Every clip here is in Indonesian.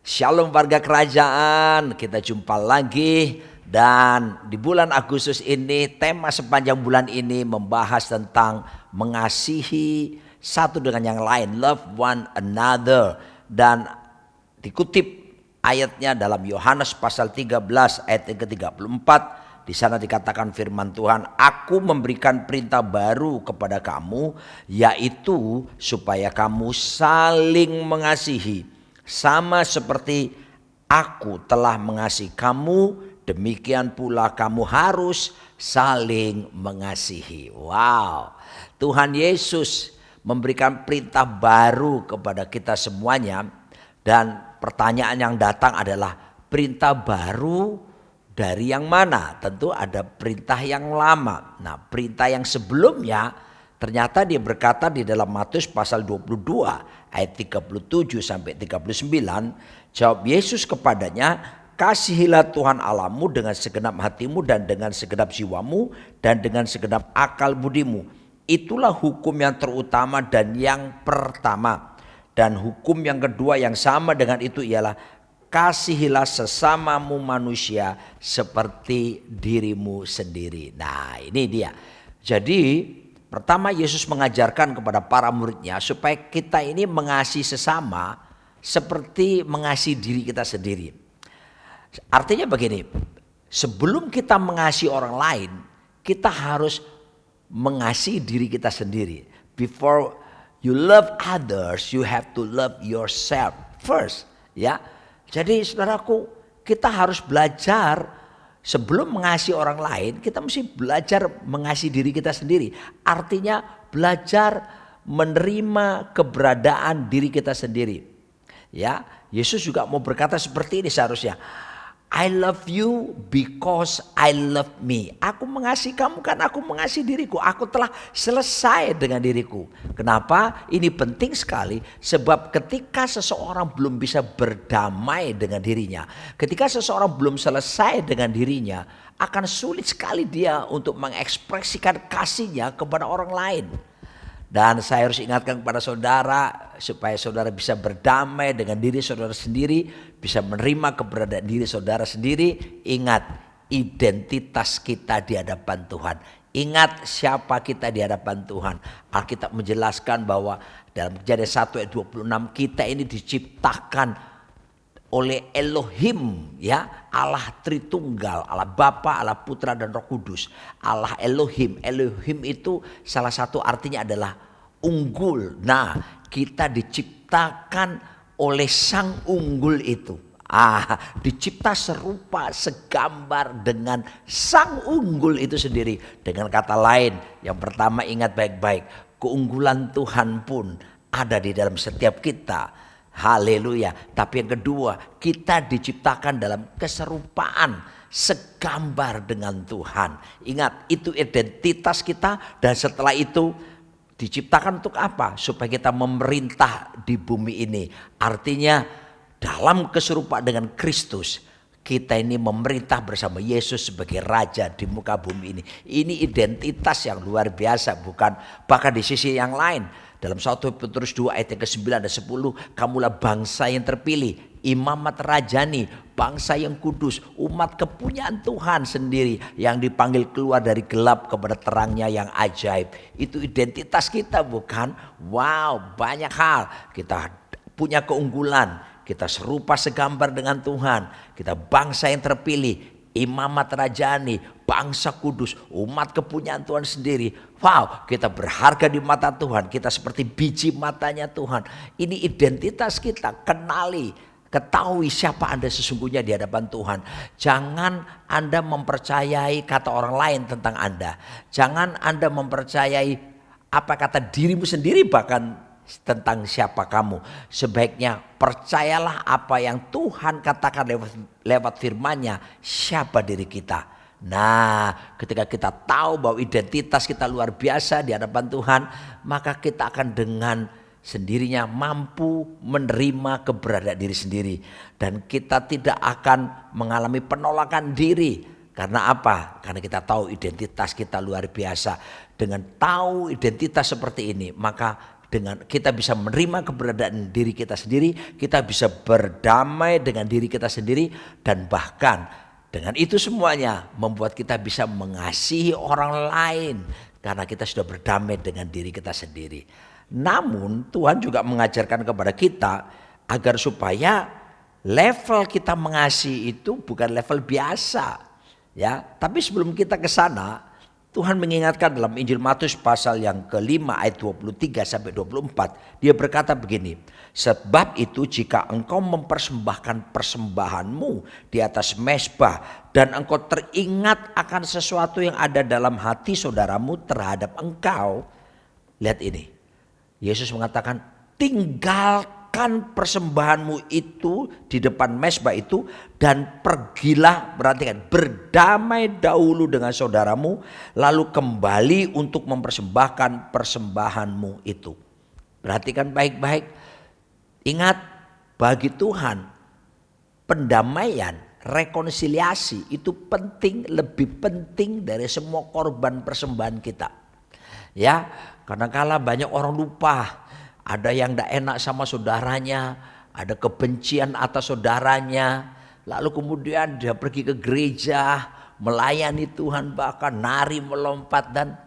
Shalom warga kerajaan, kita jumpa lagi dan di bulan Agustus ini tema sepanjang bulan ini membahas tentang mengasihi satu dengan yang lain, love one another, dan dikutip ayatnya dalam Yohanes pasal 13 ayat yang ke-34. Di sana dikatakan firman Tuhan, aku memberikan perintah baru kepada kamu, yaitu supaya kamu saling mengasihi. Sama seperti aku telah mengasihi kamu, demikian pula kamu harus saling mengasihi. Wow, Tuhan Yesus memberikan perintah baru kepada kita semuanya. Dan pertanyaan yang datang adalah, perintah baru dari yang mana? Tentu ada perintah yang lama. Nah, perintah yang sebelumnya ternyata dia berkata di dalam Matius pasal 22 ayat 37 sampai 39, jawab Yesus kepadanya, kasihilah Tuhan Allahmu dengan segenap hatimu dan dengan segenap jiwamu dan dengan segenap akal budimu. Itulah hukum yang terutama dan yang pertama. Dan hukum yang kedua yang sama dengan itu ialah, kasihilah sesamamu manusia seperti dirimu sendiri. Nah, ini dia. Jadi pertama Yesus mengajarkan kepada para muridnya supaya kita ini mengasihi sesama seperti mengasihi diri kita sendiri. Artinya begini, sebelum kita mengasihi orang lain, kita harus mengasihi diri kita sendiri. Before you love others, you have to love yourself first. Ya, jadi saudaraku, kita harus belajar. Sebelum mengasihi orang lain, kita mesti belajar mengasihi diri kita sendiri. Artinya belajar menerima keberadaan diri kita sendiri. Ya, Yesus juga mau berkata seperti ini seharusnya. I love you because I love me. Aku mengasihi kamu karena aku mengasihi diriku. Aku telah selesai dengan diriku. Kenapa? Ini penting sekali. Sebab ketika seseorang belum bisa berdamai dengan dirinya, ketika seseorang belum selesai dengan dirinya, akan sulit sekali dia untuk mengekspresikan kasihnya kepada orang lain. Dan saya harus ingatkan kepada saudara supaya saudara bisa berdamai dengan diri saudara sendiri, bisa menerima keberadaan diri saudara sendiri. Ingat identitas kita di hadapan Tuhan. Ingat siapa kita di hadapan Tuhan. Alkitab menjelaskan bahwa dalam Kejadian 1 ayat 26 kita ini diciptakan oleh Elohim, ya, Allah Tritunggal, Allah Bapa, Allah Putra dan Roh Kudus. Allah Elohim, Elohim itu salah satu artinya adalah unggul. Nah, kita diciptakan oleh Sang Unggul itu. Dicipta serupa, segambar dengan Sang Unggul itu sendiri. Dengan kata lain, yang pertama ingat baik-baik, keunggulan Tuhan pun ada di dalam setiap kita. Haleluya. Tapi yang kedua, kita diciptakan dalam keserupaan, segambar dengan Tuhan. Ingat, itu identitas kita. Dan setelah itu diciptakan untuk apa? Supaya kita memerintah di bumi ini. Artinya dalam keserupaan dengan Kristus, kita ini memerintah bersama Yesus sebagai Raja di muka bumi ini. Ini identitas yang luar biasa, bukan bahkan di sisi yang lain. Dalam 1 Petrus 2 ayat yang ke-9 dan 10, kamulah bangsa yang terpilih, imamat rajani, bangsa yang kudus, umat kepunyaan Tuhan sendiri yang dipanggil keluar dari gelap kepada terangnya yang ajaib. Itu identitas kita, bukan? Wow, banyak hal. Kita punya keunggulan, kita serupa segambar dengan Tuhan, kita bangsa yang terpilih, imamat rajani, bangsa kudus, umat kepunyaan Tuhan sendiri. Wow, kita berharga di mata Tuhan. Kita seperti biji matanya Tuhan. Ini identitas kita. Kenali, ketahui siapa Anda sesungguhnya di hadapan Tuhan. Jangan Anda mempercayai kata orang lain tentang Anda. Jangan Anda mempercayai apa kata dirimu sendiri bahkan tentang siapa kamu. Sebaiknya percayalah apa yang Tuhan katakan lewat firman-Nya, siapa diri kita. Nah, ketika kita tahu bahwa identitas kita luar biasa di hadapan Tuhan, maka kita akan dengan sendirinya mampu menerima keberadaan diri sendiri. Dan kita tidak akan mengalami penolakan diri. Karena apa? Karena kita tahu identitas kita luar biasa. Dengan tahu identitas seperti ini, maka dengan kita bisa menerima keberadaan diri kita sendiri, kita bisa berdamai dengan diri kita sendiri, dan bahkan dengan itu semuanya membuat kita bisa mengasihi orang lain karena kita sudah berdamai dengan diri kita sendiri. Namun Tuhan juga mengajarkan kepada kita agar supaya level kita mengasihi itu bukan level biasa. Ya, tapi sebelum kita ke sana, Tuhan mengingatkan dalam Injil Matius pasal yang ke-5 ayat 23 sampai 24. Dia berkata begini, sebab itu jika engkau mempersembahkan persembahanmu di atas mezbah dan engkau teringat akan sesuatu yang ada dalam hati saudaramu terhadap engkau. Lihat ini, Yesus mengatakan tinggalkan persembahanmu itu di depan mezbah itu dan pergilah, perhatikan, berdamai dahulu dengan saudaramu lalu kembali untuk mempersembahkan persembahanmu itu. Perhatikan baik-baik. Ingat, bagi Tuhan pendamaian, rekonsiliasi itu penting, lebih penting dari semua korban persembahan kita. Ya, kadang-kala banyak orang lupa. Ada yang tidak enak sama saudaranya, ada kebencian atas saudaranya. Lalu kemudian dia pergi ke gereja, melayani Tuhan, bahkan nari, melompat, dan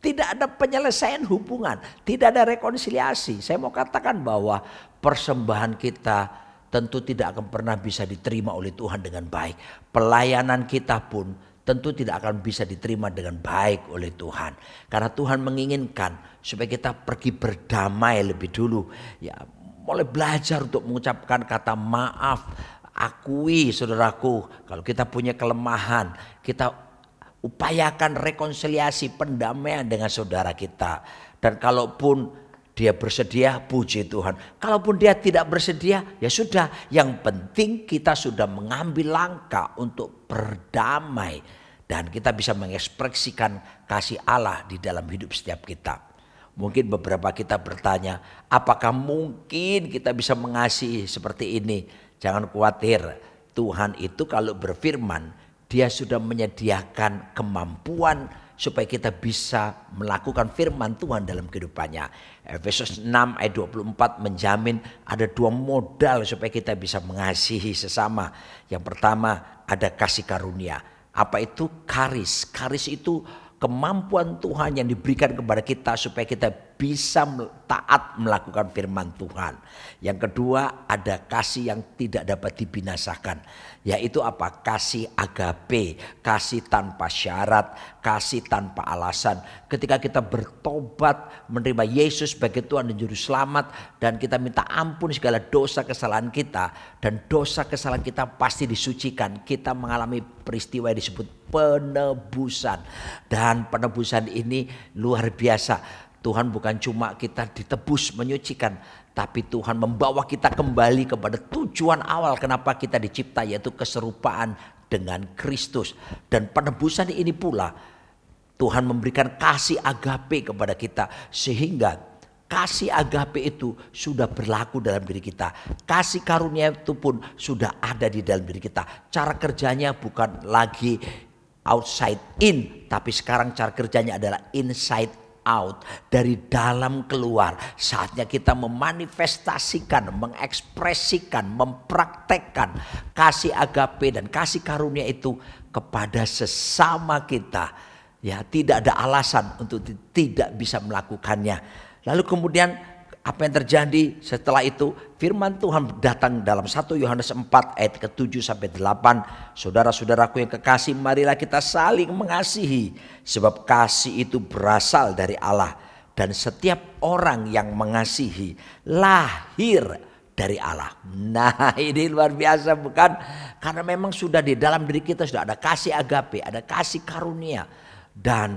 tidak ada penyelesaian hubungan, tidak ada rekonsiliasi. Saya mau katakan bahwa persembahan kita tentu tidak akan pernah bisa diterima oleh Tuhan dengan baik. Pelayanan kita pun tentu tidak akan bisa diterima dengan baik oleh Tuhan. Karena Tuhan menginginkan supaya kita pergi berdamai lebih dulu. Ya, mulai belajar untuk mengucapkan kata maaf. Akui saudaraku, kalau kita punya kelemahan, kita upayakan rekonsiliasi, pendamaian dengan saudara kita. Dan kalaupun dia bersedia, puji Tuhan. Kalaupun dia tidak bersedia, ya sudah. Yang penting kita sudah mengambil langkah untuk berdamai. Dan kita bisa mengekspresikan kasih Allah di dalam hidup setiap kita. Mungkin beberapa kita bertanya, apakah mungkin kita bisa mengasihi seperti ini? Jangan khawatir, Tuhan itu kalau berfirman, dia sudah menyediakan kemampuan supaya kita bisa melakukan firman Tuhan dalam kehidupannya. Efesus 6 ayat 24 menjamin ada dua modal supaya kita bisa mengasihi sesama. Yang pertama ada kasih karunia. Apa itu? Karis. Karis itu kemampuan Tuhan yang diberikan kepada kita supaya kita bisa taat melakukan firman Tuhan. Yang kedua ada kasih yang tidak dapat dibinasakan. Yaitu apa? Kasih agape, kasih tanpa syarat, kasih tanpa alasan. Ketika kita bertobat menerima Yesus sebagai Tuhan dan Juru Selamat, dan kita minta ampun segala dosa kesalahan kita, dan dosa kesalahan kita pasti disucikan. Kita mengalami peristiwa yang disebut penebusan, dan penebusan ini luar biasa. Tuhan bukan cuma kita ditebus menyucikan, tapi Tuhan membawa kita kembali kepada tujuan awal kenapa kita dicipta, yaitu keserupaan dengan Kristus. Dan penebusan ini pula Tuhan memberikan kasih agape kepada kita, sehingga kasih agape itu sudah berlaku dalam diri kita. Kasih karunia itu pun sudah ada di dalam diri kita. Cara kerjanya bukan lagi outside in, tapi sekarang cara kerjanya adalah inside out, dari dalam keluar. Saatnya kita memanifestasikan, mengekspresikan, mempraktekkan kasih agape dan kasih karunia itu kepada sesama kita. Ya, tidak ada alasan untuk tidak bisa melakukannya. Lalu kemudian apa yang terjadi setelah itu? Firman Tuhan datang dalam 1 Yohanes 4 ayat ke-7 sampai 8. Saudara-saudaraku yang kekasih, marilah kita saling mengasihi, sebab kasih itu berasal dari Allah, dan setiap orang yang mengasihi lahir dari Allah. Nah, ini luar biasa bukan? Karena memang sudah di dalam diri kita sudah ada kasih agape, ada kasih karunia, dan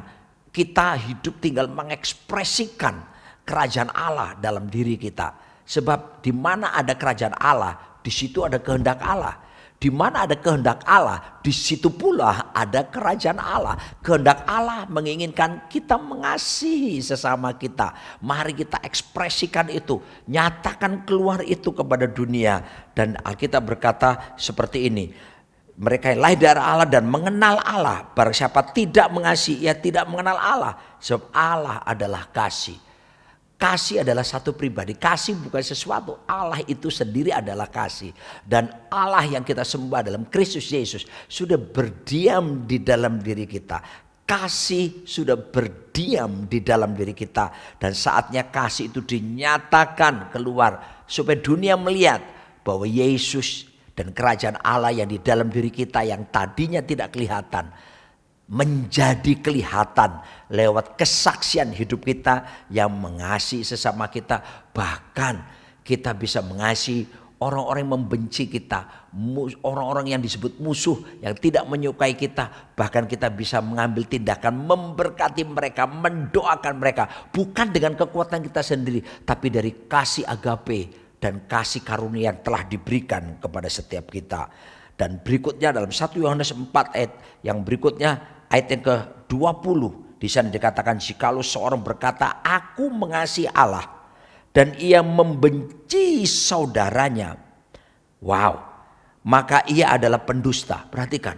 kita hidup tinggal mengekspresikan kerajaan Allah dalam diri kita. Sebab di mana ada kerajaan Allah, di situ ada kehendak Allah. Di mana ada kehendak Allah, di situ pula ada kerajaan Allah. Kehendak Allah menginginkan kita mengasihi sesama kita. Mari kita ekspresikan itu, nyatakan keluar itu kepada dunia. Dan Alkitab berkata seperti ini, mereka yang lahir dari Allah dan mengenal Allah. Barang siapa tidak mengasihi, ia tidak mengenal Allah. Sebab Allah adalah kasih. Kasih adalah satu pribadi. Kasih bukan sesuatu. Allah itu sendiri adalah kasih. Dan Allah yang kita sembah dalam Kristus Yesus sudah berdiam di dalam diri kita. Kasih sudah berdiam di dalam diri kita. Dan saatnya kasih itu dinyatakan keluar. Supaya dunia melihat bahwa Yesus dan kerajaan Allah yang di dalam diri kita yang tadinya tidak kelihatan, menjadi kelihatan lewat kesaksian hidup kita yang mengasihi sesama kita. Bahkan kita bisa mengasihi orang-orang yang membenci kita, orang-orang yang disebut musuh, yang tidak menyukai kita. Bahkan kita bisa mengambil tindakan memberkati mereka, mendoakan mereka. Bukan dengan kekuatan kita sendiri, tapi dari kasih agape dan kasih karunia yang telah diberikan kepada setiap kita. Dan berikutnya dalam 1 Yohanes 4 ayat yang berikutnya, ayat yang ke-20, di sana dikatakan, jikalau seorang berkata aku mengasihi Allah dan ia membenci saudaranya, wow, maka ia adalah pendusta. Perhatikan,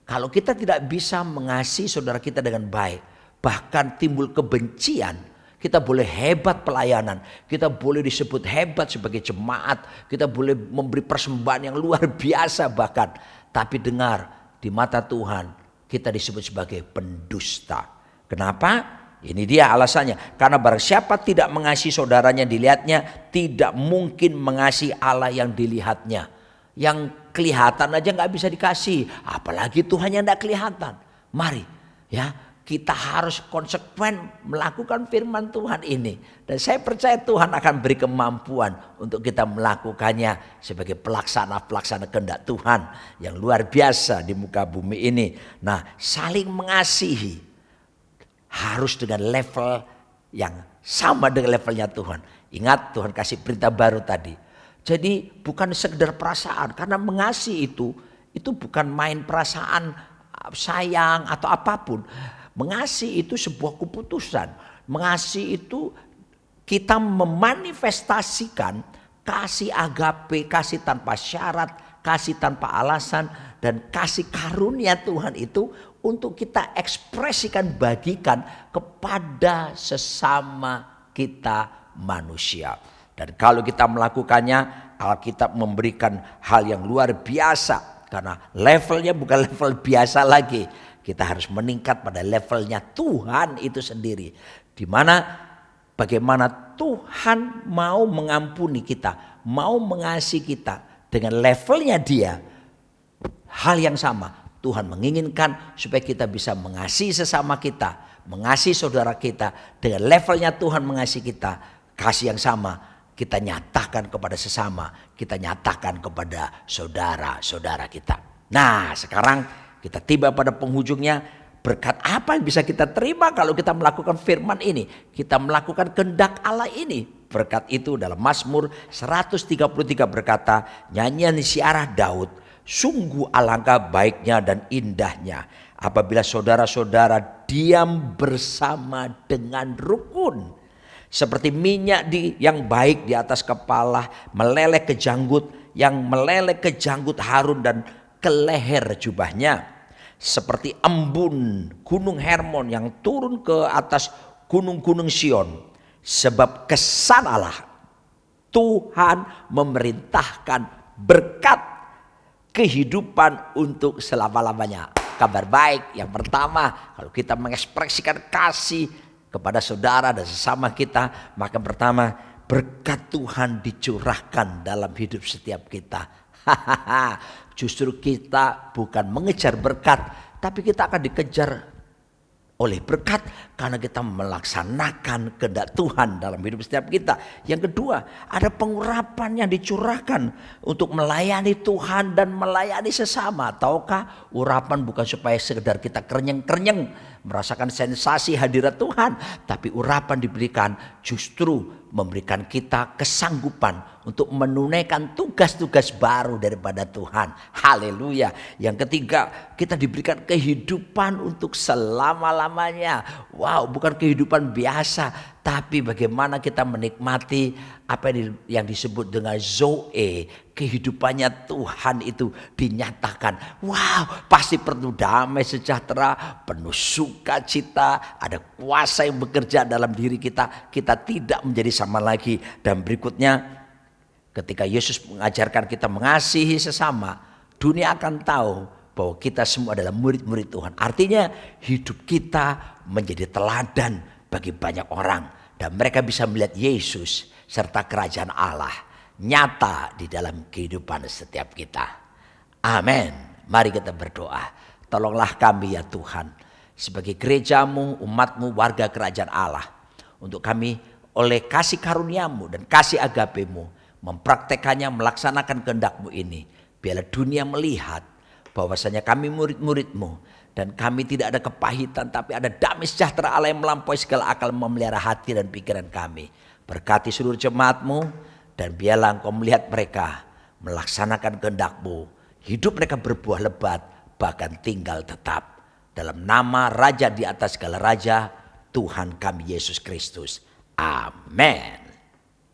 kalau kita tidak bisa mengasihi saudara kita dengan baik, bahkan timbul kebencian, kita boleh hebat pelayanan, kita boleh disebut hebat sebagai jemaat, kita boleh memberi persembahan yang luar biasa bahkan, tapi dengar, di mata Tuhan kita disebut sebagai pendusta. Kenapa? Ini dia alasannya. Karena barang siapa tidak mengasihi saudaranya yang dilihatnya, tidak mungkin mengasihi Allah yang dilihatnya. Yang kelihatan aja gak bisa dikasih, apalagi Tuhan yang gak kelihatan. Mari ya, kita harus konsekuen melakukan firman Tuhan ini. Dan saya percaya Tuhan akan beri kemampuan untuk kita melakukannya sebagai pelaksana kehendak Tuhan yang luar biasa di muka bumi ini. Nah, saling mengasihi harus dengan level yang sama dengan levelnya Tuhan. Ingat, Tuhan kasih perintah baru tadi. Jadi bukan sekedar perasaan, karena mengasihi itu bukan main perasaan sayang atau apapun. Mengasihi itu sebuah keputusan. Mengasihi itu kita memanifestasikan kasih agape, kasih tanpa syarat, kasih tanpa alasan, dan kasih karunia Tuhan itu untuk kita ekspresikan, bagikan kepada sesama kita manusia. Dan kalau kita melakukannya, Alkitab memberikan hal yang luar biasa. Karena levelnya bukan level biasa lagi. Kita harus meningkat pada levelnya Tuhan itu sendiri. Di mana bagaimana Tuhan mau mengampuni kita, mau mengasihi kita dengan levelnya Dia. Hal yang sama, Tuhan menginginkan supaya kita bisa mengasihi sesama kita, mengasihi saudara kita dengan levelnya Tuhan mengasihi kita. Kasih yang sama kita nyatakan kepada sesama, kita nyatakan kepada saudara-saudara kita. Nah, sekarang kita tiba pada penghujungnya. Berkat apa yang bisa kita terima kalau kita melakukan firman ini? Kita melakukan kehendak Allah ini. Berkat itu dalam Mazmur 133 berkata, nyanyian siarah Daud, sungguh alangkah baiknya dan indahnya apabila saudara-saudara diam bersama dengan rukun. Seperti minyak yang baik di atas kepala, meleleh ke janggut, yang meleleh ke janggut Harun dan ke leher jubahnya. Seperti embun gunung Hermon yang turun ke atas gunung-gunung Sion. Sebab kesanalah Tuhan memerintahkan berkat kehidupan untuk selama-lamanya. Kabar baik yang pertama, kalau kita mengekspresikan kasih kepada saudara dan sesama kita, maka pertama berkat Tuhan dicurahkan dalam hidup setiap kita. Justru kita bukan mengejar berkat, tapi kita akan dikejar oleh berkat karena kita melaksanakan kehendak Tuhan dalam hidup setiap kita. Yang kedua, ada pengurapan yang dicurahkan untuk melayani Tuhan dan melayani sesama. Tahukah, urapan bukan supaya sekedar kita kerenyeng-kerenyeng merasakan sensasi hadirat Tuhan, tapi urapan diberikan justru memberikan kita kesanggupan untuk menunaikan tugas-tugas baru daripada Tuhan. Haleluya. Yang ketiga, kita diberikan kehidupan untuk selama-lamanya. Wow, bukan kehidupan biasa, tapi bagaimana kita menikmati apa yang disebut dengan Zoe, kehidupannya Tuhan itu dinyatakan. Wow, pasti penuh damai sejahtera, penuh sukacita, ada kuasa yang bekerja dalam diri kita. Kita tidak menjadi sama lagi. Dan berikutnya, ketika Yesus mengajarkan kita mengasihi sesama, dunia akan tahu bahwa kita semua adalah murid-murid Tuhan. Artinya hidup kita menjadi teladan bagi banyak orang. Dan mereka bisa melihat Yesus serta kerajaan Allah nyata di dalam kehidupan setiap kita. Amin. Mari kita berdoa. Tolonglah kami ya Tuhan, sebagai gerejamu, umatmu, warga kerajaan Allah. Untuk kami oleh kasih karuniamu dan kasih agapemu mempraktekannya, melaksanakan kehendak-Mu ini. Biarlah dunia melihat bahwasanya kami murid-murid-Mu. Dan kami tidak ada kepahitan, tapi ada damai sejahtera Allah yang melampaui segala akal, memelihara hati dan pikiran kami. Berkati seluruh jemaat-Mu, dan biarlah Engkau melihat mereka melaksanakan kehendak-Mu. Hidup mereka berbuah lebat, bahkan tinggal tetap. Dalam nama Raja di atas segala raja, Tuhan kami Yesus Kristus. Amin.